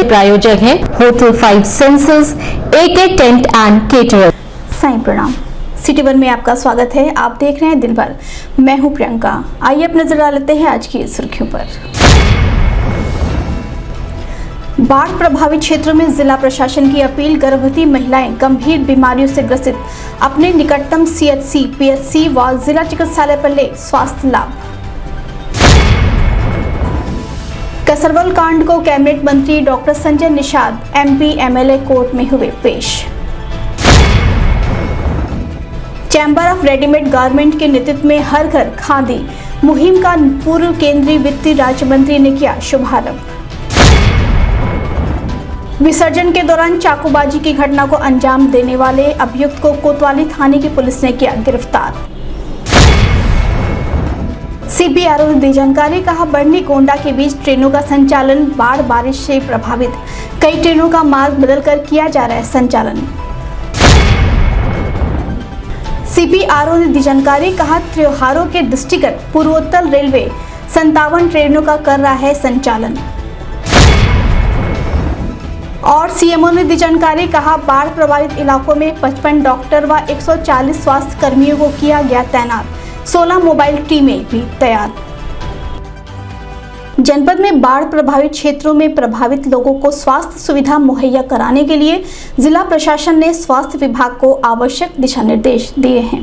प्रायोजक हैं hotel 5 senses, AK tent and caterer. Sai Pranam. City one में आपका स्वागत है। आप देख रहे हैं दिन भर। मैं हूं प्रियंका। आइए अब नजर डाल लेते हैं आज की सुर्खियों पर। बाढ़ प्रभावित क्षेत्रों में जिला प्रशासन की अपील, गर्भवती महिलाएं गंभीर बीमारियों से ग्रसित अपने निकटतम CHC, PHC व जिला चिकित्सालय पर ले स्वास्थ्य लाभ। कसरवल कांड को कैबिनेट मंत्री doctor Sanjay Nishad MP MLA court में हुए पेश। चैम्बर ऑफ रेडीमेड गारमेंट के नेतृत्व में हर घर खादी मुहिम का पूर्व केंद्रीय वित्त राज्य मंत्री ने किया शुभारंभ। विसर्जन के दौरान चाकूबाजी की घटना को अंजाम देने वाले अभियुक्त को कोतवाली थाने की पुलिस ने किया गिरफ्तार। CPRO ने दी जानकारी, कहा बढ़नी गोंडा के बीच ट्रेनों का संचालन, बाढ़ बारिश से प्रभावित कई ट्रेनों का मार्ग बदलकर किया जा रहा है संचालन। CPRO ने दी जानकारी, कहा त्योहारों के दृष्टिगत पूर्वोत्तर रेलवे 57 ट्रेनों का कर रहा है संचालन। और CMO ने दी जानकारी, कहा बाढ़ प्रभावित इलाकों में 55 डॉक्टर व 140 स्वास्थ्य कर्मियों को किया गया तैनात, 16 मोबाइल टीमें भी तैयार। जनपद में बाढ़ प्रभावित क्षेत्रों में प्रभावित लोगों को स्वास्थ्य सुविधा मुहैया कराने के लिए जिला प्रशासन ने स्वास्थ्य विभाग को आवश्यक दिशा निर्देश दिए हैं।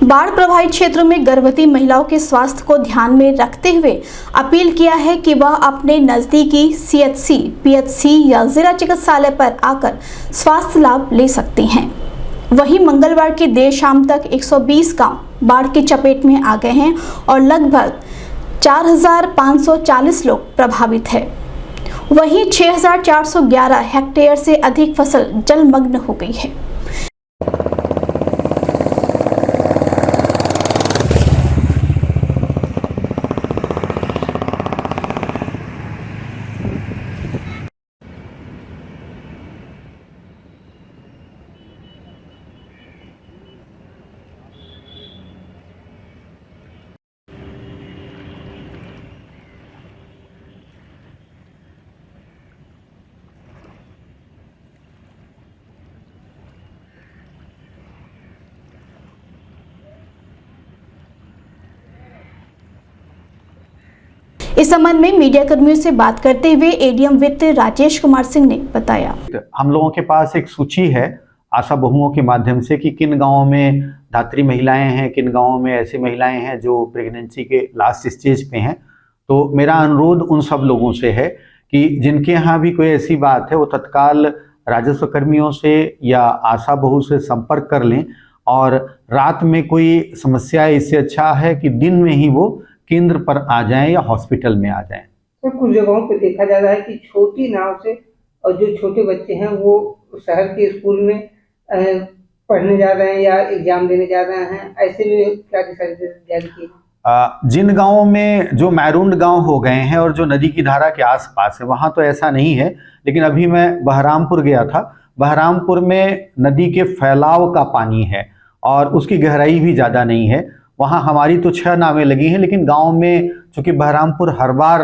बाढ़ प्रभावित क्षेत्रों में गर्भवती महिलाओं के स्वास्थ्य को ध्यान में रखते हुए अपील किया है कि वह अपने नजदीकी CHC, PHC या जिला चिकित्सालय पर आकर स्वास्थ्य लाभ ले सकती हैं। वहीं मंगलवार की देर शाम तक 120 गांव बाढ़ की चपेट में आ गए हैं और लगभग 4,540 लोग प्रभावित हैं। वहीं 6,411 हेक्टेयर से अधिक फसल जलमग्न हो गई है। इस संबंध में मीडिया कर्मियों से बात करते हुए ADM वित्त राजेश कुमार सिंह ने बताया, हम लोगों के पास एक सूची है आशा बहुओं के माध्यम से कि किन गांवों में धात्री महिलाएं हैं, किन गांवों में ऐसी महिलाएं हैं जो प्रेगनेंसी के लास्ट स्टेज पे हैं। तो मेरा अनुरोध उन सब लोगों से है कि जिनके यहाँ भी कोई ऐसी बात है वो तत्काल राजस्व कर्मियों से या आशा बहु से संपर्क कर लें। और रात में कोई समस्या है, इससे अच्छा है कि दिन में ही वो केंद्र पर आ जाएं या हॉस्पिटल में आ जाएं। तो कुछ जगहों पे देखा जा रहा है कि छोटी नाव से और जो छोटे बच्चे हैं वो शहर के स्कूल में पढ़ने जा रहे हैं या एग्जाम देने जा रहे हैं, ऐसे में क्या दिशा जारी की? जिन गांवों में जो मैरून गांव हो गए हैं और जो नदी की धारा के आसपास है वहां तो ऐसा नहीं है, लेकिन अभी मैं बहरामपुर गया था। बहरामपुर में नदी के फैलाव का पानी है और उसकी गहराई भी ज़्यादा नहीं है। वहाँ हमारी तो 6 नावें लगी हैं, लेकिन गांव में चूँकि बहरामपुर हर बार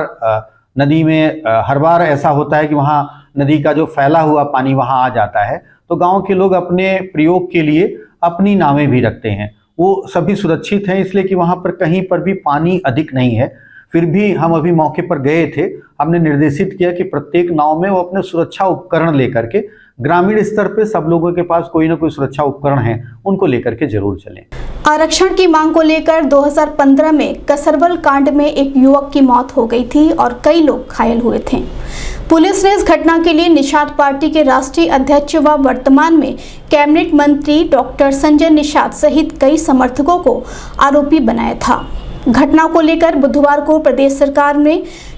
नदी में हर बार ऐसा होता है कि वहाँ नदी का जो फैला हुआ पानी वहाँ आ जाता है, तो गांव के लोग अपने प्रयोग के लिए अपनी नावें भी रखते हैं। वो सभी सुरक्षित हैं इसलिए कि वहाँ पर कहीं पर भी पानी अधिक नहीं है। फिर भी हम अभी मौके पर गए थे, हमने निर्देशित किया कि प्रत्येक नाव में वो अपने सुरक्षा उपकरण लेकर के, ग्रामीण स्तर पे सब लोगों के पास कोई ना कोई सुरक्षा उपकरण है, उनको लेकर के जरूर चलें। आरक्षण की मांग को लेकर 2015 में कसरवल कांड में एक युवक की मौत हो गई थी और कई लोग घायल हुए थे। पुलिस ने इस घटना के लिए निषाद पार्टी के राष्ट्रीय अध्यक्ष व वर्तमान में कैबिनेट मंत्री डॉक्टर संजय निषाद सहित कई समर्थकों को आरोपी बनाया था। घटना को लेकर बुधवार को प्रदेश सरकार ने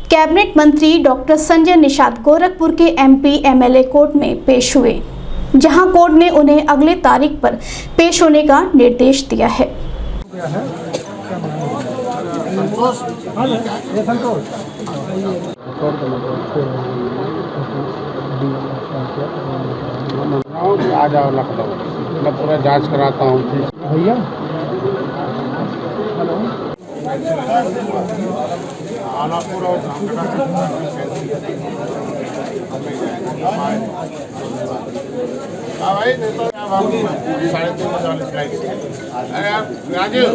कैबिनेट मंत्री डॉक्टर संजय निषाद गोरखपुर के MP MLA कोर्ट में पेश हुए, जहां कोर्ट ने उन्हें अगले तारीख पर पेश होने का निर्देश दिया है। आ जाओ लखनऊ, मैं पूरा जांच कराता हूँ भैया। आलापुर और भाई नेता अब 3:30 फ्लाइट। अरे यार राजीव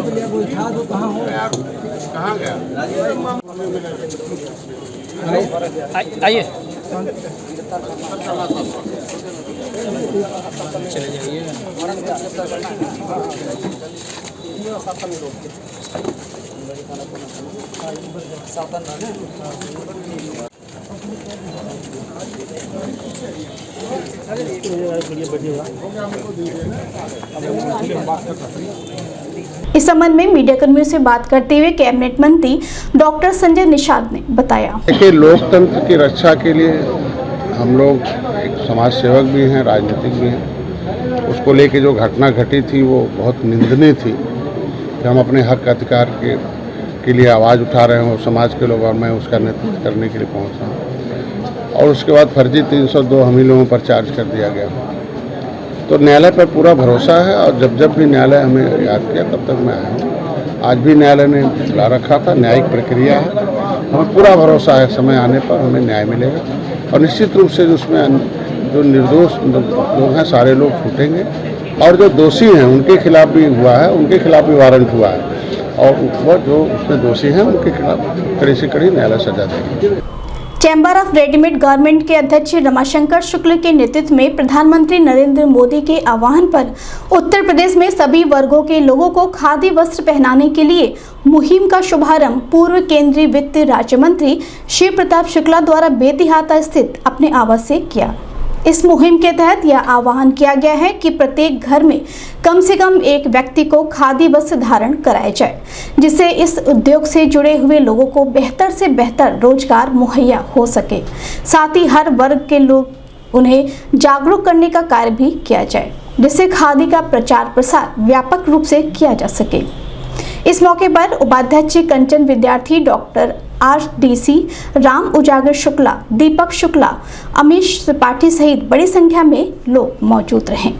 अरे यार कहाँ गया? आइए चले जाइए। इस संबंध में मीडिया कर्मियों से बात करते हुए कैबिनेट मंत्री डॉक्टर संजय निषाद ने बताया कि लोकतंत्र की रक्षा के लिए हम लोग एक समाज सेवक भी हैं, राजनीतिक भी हैं। उसको लेके जो घटना घटी थी वो बहुत निंदनीय थी कि हम अपने हक अधिकार के लिए आवाज़ उठा रहे हैं और समाज के लोग, और मैं उसका नेतृत्व करने के लिए पहुंचा हूँ। और उसके बाद फर्जी 302 हम ही लोगों पर चार्ज कर दिया गया। तो न्यायालय पर पूरा भरोसा है और जब भी न्यायालय हमें याद किया तब तक मैं आया हूँ। आज भी न्यायालय ने बुला रखा था, न्यायिक प्रक्रिया है, हमें पूरा भरोसा है समय आने पर हमें न्याय मिलेगा और निश्चित रूप से उसमें जो निर्दोष लोग हैं सारे लोग छूटेंगे और जो दोषी हैं उनके खिलाफ भी हुआ है, उनके खिलाफ भी वारंट हुआ है और वो जो उसमें दोषी हैं उनके खिलाफ कड़ी से कड़ी न्यायालय सजा देगी। चैम्बर ऑफ रेडीमेड गारमेंट के अध्यक्ष रमाशंकर शुक्ल के नेतृत्व में प्रधानमंत्री नरेंद्र मोदी के आह्वान पर उत्तर प्रदेश में सभी वर्गों के लोगों को खादी वस्त्र पहनाने के लिए मुहिम का शुभारंभ पूर्व केंद्रीय वित्त राज्य मंत्री शिव प्रताप शुक्ला द्वारा बेतिहाता स्थित अपने आवास से किया। इस मुहिम के तहत यह आह्वान किया गया है कि प्रत्येक घर में कम से कम एक व्यक्ति को खादी वस्त्र धारण कराया जाए, जिससे इस उद्योग से जुड़े हुए लोगों को बेहतर से बेहतर रोजगार मुहैया हो सके। साथ ही हर वर्ग के लोग उन्हें जागरूक करने का कार्य भी किया जाए, जिससे खादी का प्रचार प्रसार व्यापक रूप से किया जा सके। इस मौके पर उपाध्यक्ष कंचन विद्यार्थी, डॉक्टर RDC राम उजागर शुक्ला, दीपक शुक्ला, अमीश त्रिपाठी सहित बड़ी संख्या में लोग मौजूद रहे।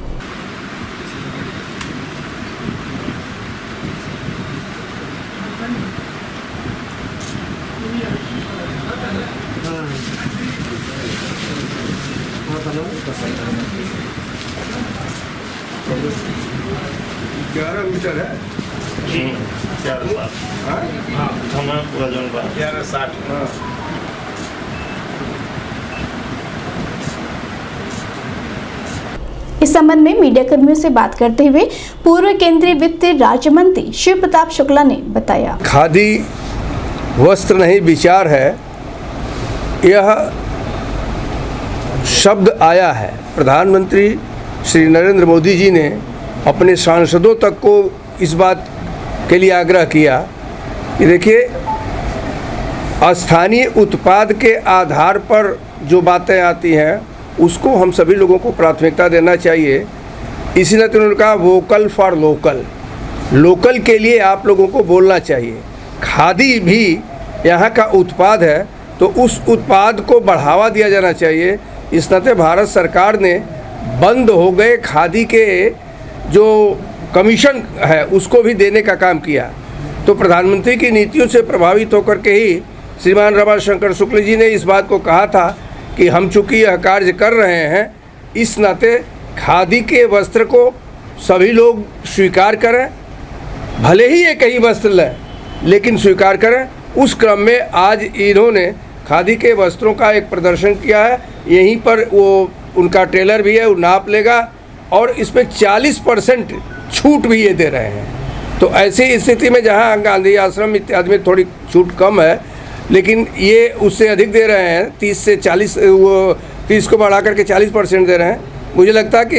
इस संबंध में मीडिया कर्मियों से बात करते हुए पूर्व केंद्रीय वित्त राज्य मंत्री शिव प्रताप शुक्ला ने बताया, खादी वस्त्र नहीं विचार है, यह शब्द आया है। प्रधानमंत्री श्री नरेंद्र मोदी जी ने अपने सांसदों तक को इस बात के लिए आग्रह किया कि देखिए, स्थानीय उत्पाद के आधार पर जो बातें आती हैं उसको हम सभी लोगों को प्राथमिकता देना चाहिए। इसीलिए तो उन्होंने कहा वोकल फॉर लोकल, लोकल के लिए आप लोगों को बोलना चाहिए। खादी भी यहाँ का उत्पाद है तो उस उत्पाद को बढ़ावा दिया जाना चाहिए। इस नाते भारत सरकार ने बंद हो गए खादी के जो कमीशन है उसको भी देने का काम किया। तो प्रधानमंत्री की नीतियों से प्रभावित होकर के ही श्रीमान रमाशंकर शुक्ल जी ने इस बात को कहा था कि हम चूँकि यह कार्य कर रहे हैं, इस नाते खादी के वस्त्र को सभी लोग स्वीकार करें, भले ही एक ही वस्त्र लें लेकिन स्वीकार करें। उस क्रम में आज इन्होंने खादी के वस्त्रों का एक प्रदर्शन किया है। यहीं पर वो उनका टेलर भी है, वो नाप लेगा और इसमें 40% छूट भी ये दे रहे हैं। तो ऐसी स्थिति में जहाँ गांधी आश्रम इत्यादि में थोड़ी छूट कम है, लेकिन ये उससे अधिक दे रहे हैं, 30 से 40, वो 30 को बढ़ा करके 40% दे रहे हैं। मुझे लगता है कि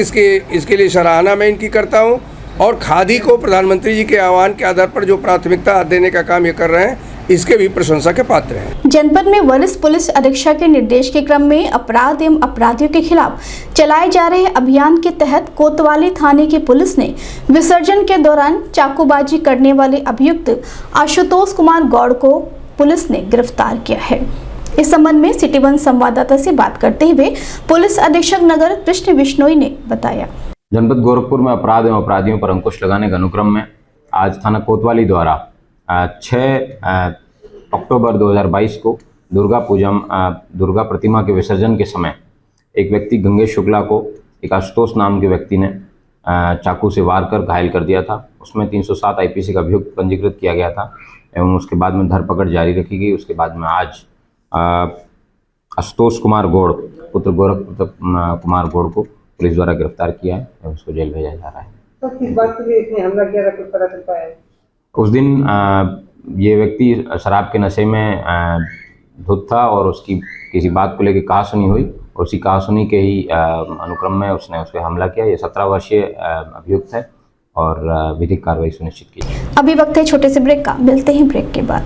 इसके लिए सराहना मैं इनकी करता हूँ और खादी को प्रधानमंत्री जी के आह्वान के आधार पर जो प्राथमिकता देने का काम ये कर रहे हैं, इसके भी प्रशंसा के पात्र हैं। जनपद में वरिष्ठ पुलिस अधीक्षक के निर्देश के क्रम में अपराध एवं अपराधियों के खिलाफ चलाए जा रहे अभियान के तहत कोतवाली थाने की पुलिस ने विसर्जन के दौरान चाकूबाजी करने वाले अभियुक्त आशुतोष कुमार गौड़ को पुलिस ने गिरफ्तार किया है। इस संबंध में सिटी वन संवाददाता से बात करते हुए पुलिस अधीक्षक नगर कृष्ण बिश्नोई ने बताया, जनपद गोरखपुर में अपराध एवं अपराधियों पर अंकुश लगाने के अनुक्रम में आज थाना कोतवाली द्वारा 6 अक्टूबर 2022 को दुर्गा प्रतिमा के विसर्जन के समय एक व्यक्ति गंगेश शुक्ला को एक आशुतोष नाम के व्यक्ति ने चाकू से वार कर घायल कर दिया था। उसमें 307 आईपीसी का अभियुक्त पंजीकृत किया गया था एवं उसके बाद में धरपकड़ जारी रखी गई। उसके बाद में आज आशुतोष कुमार गौड़ पुत्र गोरख कुमार गौड़ को पुलिस द्वारा गिरफ्तार किया है एवं उसको जेल भेजा जा रहा है। तो किस बात के लिए इसने हमला किया था, कुछ पता चल पाया है? उस दिन ये व्यक्ति शराब के नशे में धुत था और उसकी किसी बात को लेकर कहासुनी हुई और उसी कहासुनी के ही अनुक्रम में उसने उस पर हमला किया। ये 17 वर्षीय अभियुक्त है और विधिक कार्रवाई सुनिश्चित की। अभी वक्त है छोटे से ब्रेक का, मिलते हैं ब्रेक के बाद।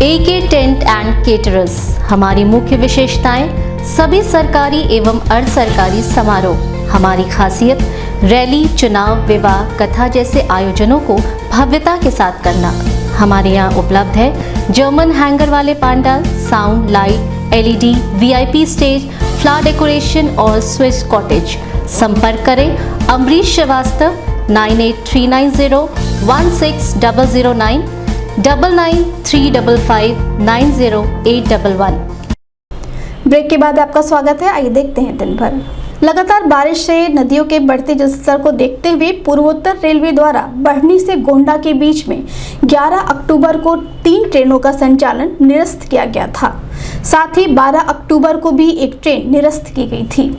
AK tent and caterers. हमारी मुख्य विशेषताएं सभी सरकारी एवं अर्ध सरकारी समारोह। हमारी खासियत रैली, चुनाव, विवाह, कथा जैसे आयोजनों को भव्यता के साथ करना। हमारे यहाँ उपलब्ध है जर्मन हैंगर वाले pandal, sound, light, LED, VIP stage, flower decoration और स्विस कॉटेज। संपर्क करें अमरीश श्रीवास्तव 9839016009 9935590811। ब्रेक के बाद आपका स्वागत है। आइए देखते हैं दिन भर। लगातार बारिश से नदियों के बढ़ते जलस्तर को देखते हुए पूर्वोत्तर रेलवे द्वारा बढ़नी से गोंडा के बीच में 11 अक्टूबर को 3 ट्रेनों का संचालन निरस्त किया गया था। साथ ही 12 अक्टूबर को भी एक ट्रेन निरस्त की गई थी।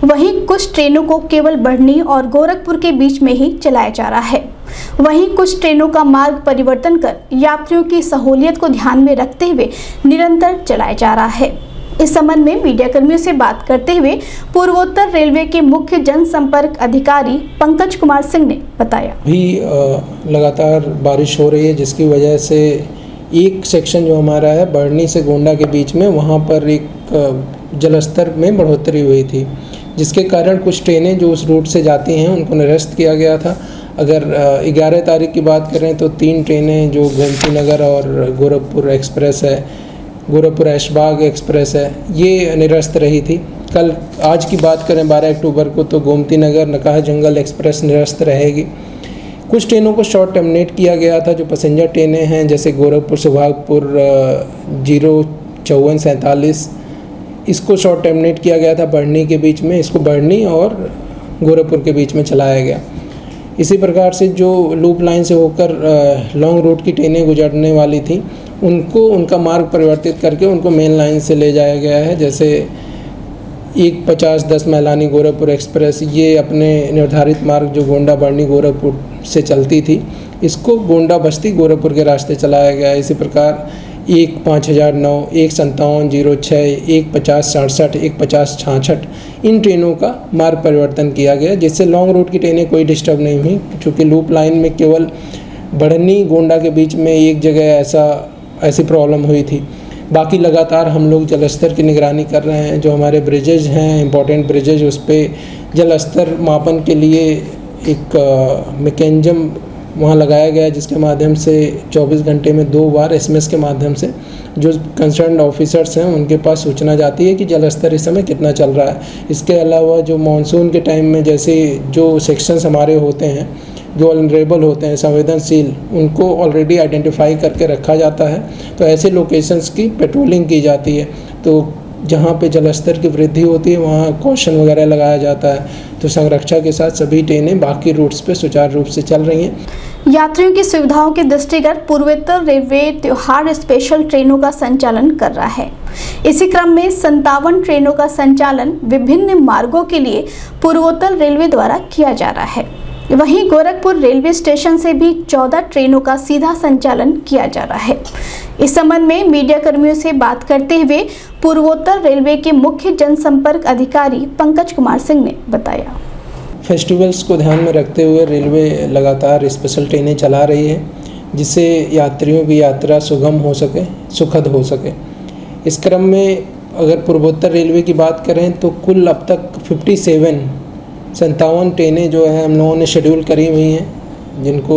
वहीं कुछ ट्रेनों को केवल बढ़नी और गोरखपुर के बीच में ही चलाया जा रहा है। वहीं कुछ ट्रेनों का मार्ग परिवर्तन कर यात्रियों की सहूलियत को ध्यान में रखते हुए निरंतर चलाया जा रहा है। इस संबंध में मीडिया कर्मियों से बात करते हुए पूर्वोत्तर रेलवे के मुख्य जनसंपर्क अधिकारी पंकज कुमार सिंह ने बताया। अभी लगातार बारिश हो रही है जिसकी वजह से एक सेक्शन जो हमारा है बढ़नी से गोंडा के बीच में, वहाँ पर एक जलस्तर में बढ़ोतरी हुई थी, जिसके कारण कुछ ट्रेनें जो उस रूट से जाती हैं उनको निरस्त किया गया था। अगर 11 तारीख की बात करें तो 3 ट्रेनें जो गोमती नगर और गोरखपुर एक्सप्रेस है, गोरखपुर ऐशबाग एक्सप्रेस है, ये निरस्त रही थी। कल आज की बात करें 12 अक्टूबर को तो गोमती नगर नकाह जंगल एक्सप्रेस निरस्त रहेगी। कुछ ट्रेनों को शॉर्ट टर्मिनेट किया गया था जो पैसेंजर ट्रेनें हैं, जैसे गोरखपुर सुभागपुर 05447, इसको शॉर्ट टर्मिनेट किया गया था बढ़नी के बीच में। इसको बढ़नी और गोरखपुर के बीच में चलाया गया। इसी प्रकार से जो लूप लाइन से होकर लॉन्ग रूट की ट्रेनें गुजरने वाली थी उनको उनका मार्ग परिवर्तित करके उनको मेन लाइन से ले जाया गया है। जैसे 150-10 मैलानी गोरखपुर एक्सप्रेस, ये अपने निर्धारित मार्ग जो गोंडा बढ़नी गोरखपुर से चलती थी, इसको गोंडा बस्ती गोरखपुर के रास्ते चलाया गया है। इसी प्रकार 15009, 15706, 15067, 15066 इन ट्रेनों का मार्ग परिवर्तन किया गया, जिससे लॉन्ग रूट की ट्रेनें कोई डिस्टर्ब नहीं हुई। चूँकि लूप लाइन में केवल बढ़नी गोंडा के बीच में एक जगह ऐसी प्रॉब्लम हुई थी। बाकी लगातार हम लोग जलस्तर की निगरानी कर रहे हैं। जो हमारे ब्रिजेज हैं, इंपॉर्टेंट ब्रिजेज, उस पर जलस्तर मापन के लिए एक मैकेनिज्म वहाँ लगाया गया है, जिसके माध्यम से 24 घंटे में 2 बार SMS के माध्यम से जो कंसर्न ऑफिसर्स हैं उनके पास सूचना जाती है कि जलस्तर इस समय कितना चल रहा है। इसके अलावा जो मानसून के टाइम में जैसे जो सेक्शंस हमारे होते हैं जो वल्नरेबल होते हैं, संवेदनशील, उनको ऑलरेडी आइडेंटिफाई करके रखा जाता है। तो ऐसे लोकेशंस की पेट्रोलिंग की जाती है। तो जहाँ पे जलस्तर की वृद्धि होती है वहाँ कॉशन वगैरह लगाया जाता है। तो संरक्षा के साथ सभी ट्रेनें बाकी रूट्स पे सुचारू रूप से चल रही हैं। यात्रियों की सुविधाओं के दृष्टिगत पूर्वोत्तर रेलवे त्योहार स्पेशल ट्रेनों का संचालन कर रहा है। इसी क्रम में 57 ट्रेनों का संचालन विभिन्न मार्गों के लिए पूर्वोत्तर रेलवे द्वारा किया जा रहा है। वहीं गोरखपुर रेलवे स्टेशन से भी 14 ट्रेनों का सीधा संचालन किया जा रहा है। इस संबंध में मीडिया कर्मियों से बात करते हुए पूर्वोत्तर रेलवे के मुख्य जनसंपर्क अधिकारी पंकज कुमार सिंह ने बताया। फेस्टिवल्स को ध्यान में रखते हुए रेलवे लगातार स्पेशल ट्रेनें चला रही है, जिससे यात्रियों की यात्रा सुगम हो सके, सुखद हो सके। इस क्रम में अगर पूर्वोत्तर रेलवे की बात करें तो कुल अब तक 57 ट्रेनें जो है हम लोगों ने शेड्यूल करी हुई हैं, जिनको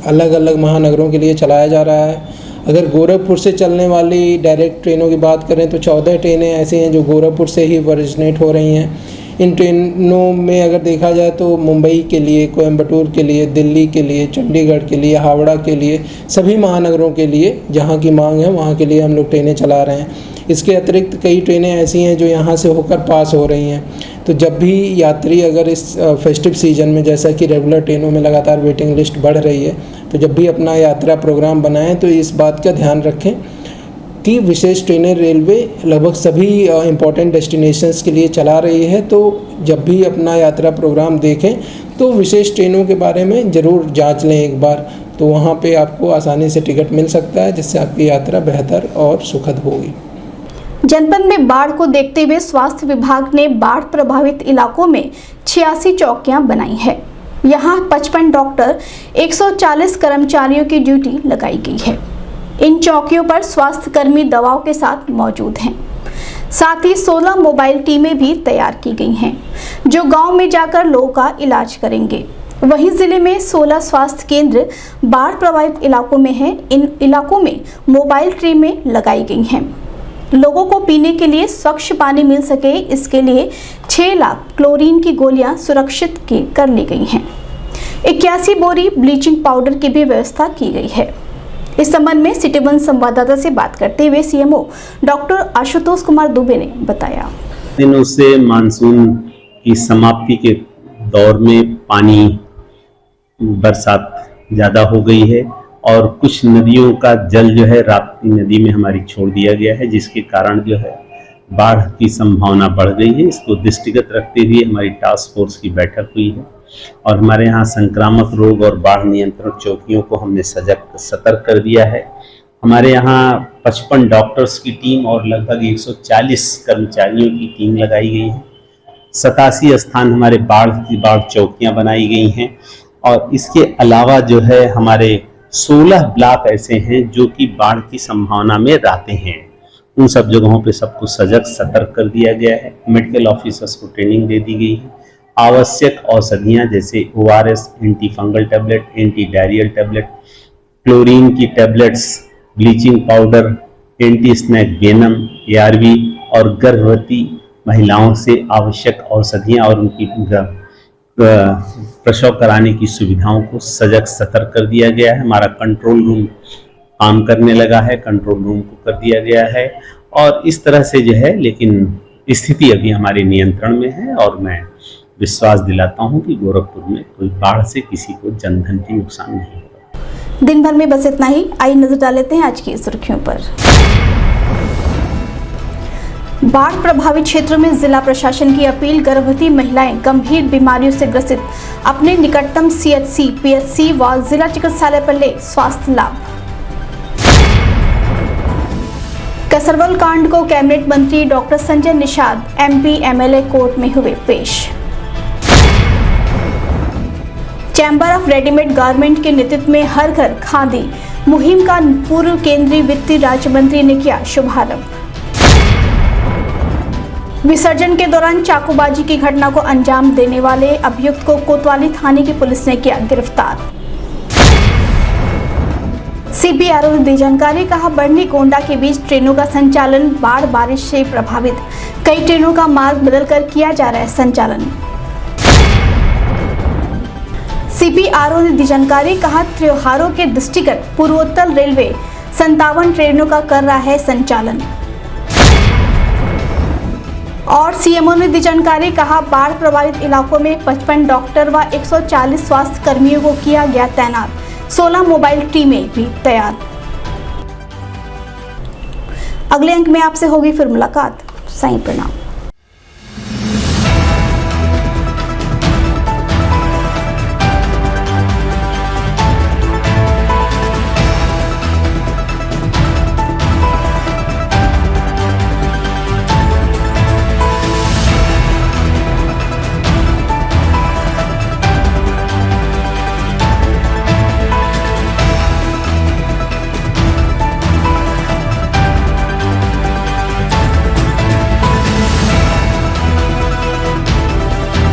अलग अलग महानगरों के लिए चलाया जा रहा है। अगर गोरखपुर से चलने वाली डायरेक्ट ट्रेनों की बात करें तो 14 ट्रेनें ऐसी हैं जो गोरखपुर से ही ओरिजिनेट हो रही हैं। इन ट्रेनों में अगर देखा जाए तो मुंबई के लिए, कोयंबटूर के लिए, दिल्ली के लिए, चंडीगढ़ के लिए, हावड़ा के लिए, सभी महानगरों के लिए जहां की मांग है वहां के लिए हम लोग ट्रेनें चला रहे हैं। इसके अतिरिक्त कई ट्रेनें ऐसी हैं जो यहां से होकर पास हो रही हैं। तो जब भी यात्री अगर इस फेस्टिव सीजन में, जैसा कि रेगुलर ट्रेनों में लगातार वेटिंग लिस्ट बढ़ रही है, तो जब भी अपना यात्रा प्रोग्राम बनाएं तो इस बात का ध्यान रखें कि विशेष ट्रेनें रेलवे लगभग सभी इम्पोर्टेंट डेस्टिनेशंस के लिए चला रही है। तो जब भी अपना यात्रा प्रोग्राम देखें तो विशेष ट्रेनों के बारे में ज़रूर जांच लें एक बार, तो वहाँ पे आपको आसानी से टिकट मिल सकता है, जिससे आपकी यात्रा बेहतर और सुखद होगी। जनपद में बाढ़ को देखते हुए स्वास्थ्य विभाग ने बाढ़ प्रभावित इलाकों में 86 चौकियां बनाई है। यहां 55 डॉक्टर, 140 कर्मचारियों की ड्यूटी लगाई गई है। इन चौकियों पर स्वास्थ्य कर्मी दवाओं के साथ मौजूद हैं। साथ ही 16 मोबाइल टीमें भी तैयार की गई हैं, जो गांव में जाकर लोगों का इलाज करेंगे। वहीं जिले में 16 स्वास्थ्य केंद्र बाढ़ प्रभावित इलाकों में हैं। इन इलाकों में मोबाइल टीमें लगाई गई हैं। लोगों को पीने के लिए स्वच्छ पानी मिल सके, इसके लिए 6 लाख क्लोरीन की गोलियां सुरक्षित कर ली गई हैं। 81 बोरी ब्लीचिंग पाउडर की भी व्यवस्था की गई है। इस संबंध में सिटी वन संवाददाता से बात करते हुए सीएमओ डॉक्टर आशुतोष कुमार दुबे ने बताया। दिनों से मानसून की समाप्ति के दौर में पानी बरसात ज़्यादा हो गई है और कुछ नदियों का जल जो है राप्ती नदी में हमारी छोड़ दिया गया है, जिसके कारण जो है बाढ़ की संभावना बढ़ गई है। इसको दृष्टिगत रखते हुए हमारी टास्क फोर्स की बैठक हुई है और हमारे यहाँ संक्रामक रोग और बाढ़ नियंत्रण चौकियों को हमने सतर्क कर दिया है। हमारे यहाँ 55 डॉक्टर्स की टीम और लगभग 140 कर्मचारियों की टीम लगाई गई है। 87 स्थान हमारे बाढ़ चौकियाँ बनाई गई हैं और इसके अलावा जो है हमारे 16 ब्लॉक ऐसे हैं जो कि बाढ़ की संभावना में रहते हैं। उन सब जगहों पे सबको सतर्क कर दिया गया है। मेडिकल ऑफिसर्स को ट्रेनिंग दे दी गई है। आवश्यक औषधियाँ जैसे ORS, anti fungal tablet, anti diarrhoeal tablet, chlorine की tablets, bleaching powder, anti snake venom, ARV और गर्भवती महिलाओं से आवश्यक औषधियाँ और उनकी प्रसव कराने की सुविधाओं को सतर्क कर दिया गया है। हमारा कंट्रोल रूम काम करने लगा है, कंट्रोल रूम को कर दिया गया है और इस तरह से जो है, लेकिन स्थिति अभी हमारे नियंत्रण में है और मैं विश्वास दिलाता हूं कि गोरखपुर में कोई बाढ़ से किसी को जनधन की नुकसान नहीं होगा। दिन भर में बस इतना ही। आइए नजर डाल लेते हैं आज की सुर्खियों पर। बाढ़ प्रभावित क्षेत्रों में जिला प्रशासन की अपील, गर्भवती महिलाएं गंभीर बीमारियों से ग्रसित अपने निकटतम CHC, PHC व जिला चिकित्सालय पर ले स्वास्थ्य लाभ। कसरवल कांड को कैबिनेट मंत्री doctor Sanjay Nishad MP MLA court में हुए पेश। चैम्बर ऑफ रेडीमेड गारमेंट के नेतृत्व में हर घर खादी मुहिम का पूर्व केंद्रीय वित्त राज्य मंत्री ने किया शुभारंभ। विसर्जन के दौरान चाकूबाजी की घटना को अंजाम देने वाले अभियुक्त को कोतवाली थाने की पुलिस ने किया गिरफ्तार। CPRO ने दी जानकारी, कहा बढ़नी गोंडा के बीच ट्रेनों का संचालन बाढ़ बारिश से प्रभावित कई ट्रेनों का मार्ग बदलकर किया जा रहा है संचालन। CPRO ने दी जानकारी, कहा त्योहारों के दृष्टिगत पूर्वोत्तर रेलवे 57 ट्रेनों का कर रहा है संचालन। और CMO ने दी जानकारी, कहा बाढ़ प्रभावित इलाकों में 55 डॉक्टर व 140 स्वास्थ्य कर्मियों को किया गया तैनात, 16 मोबाइल टीमें भी तैयार। अगले अंक में आपसे होगी फिर मुलाकात। साईं प्रणाम।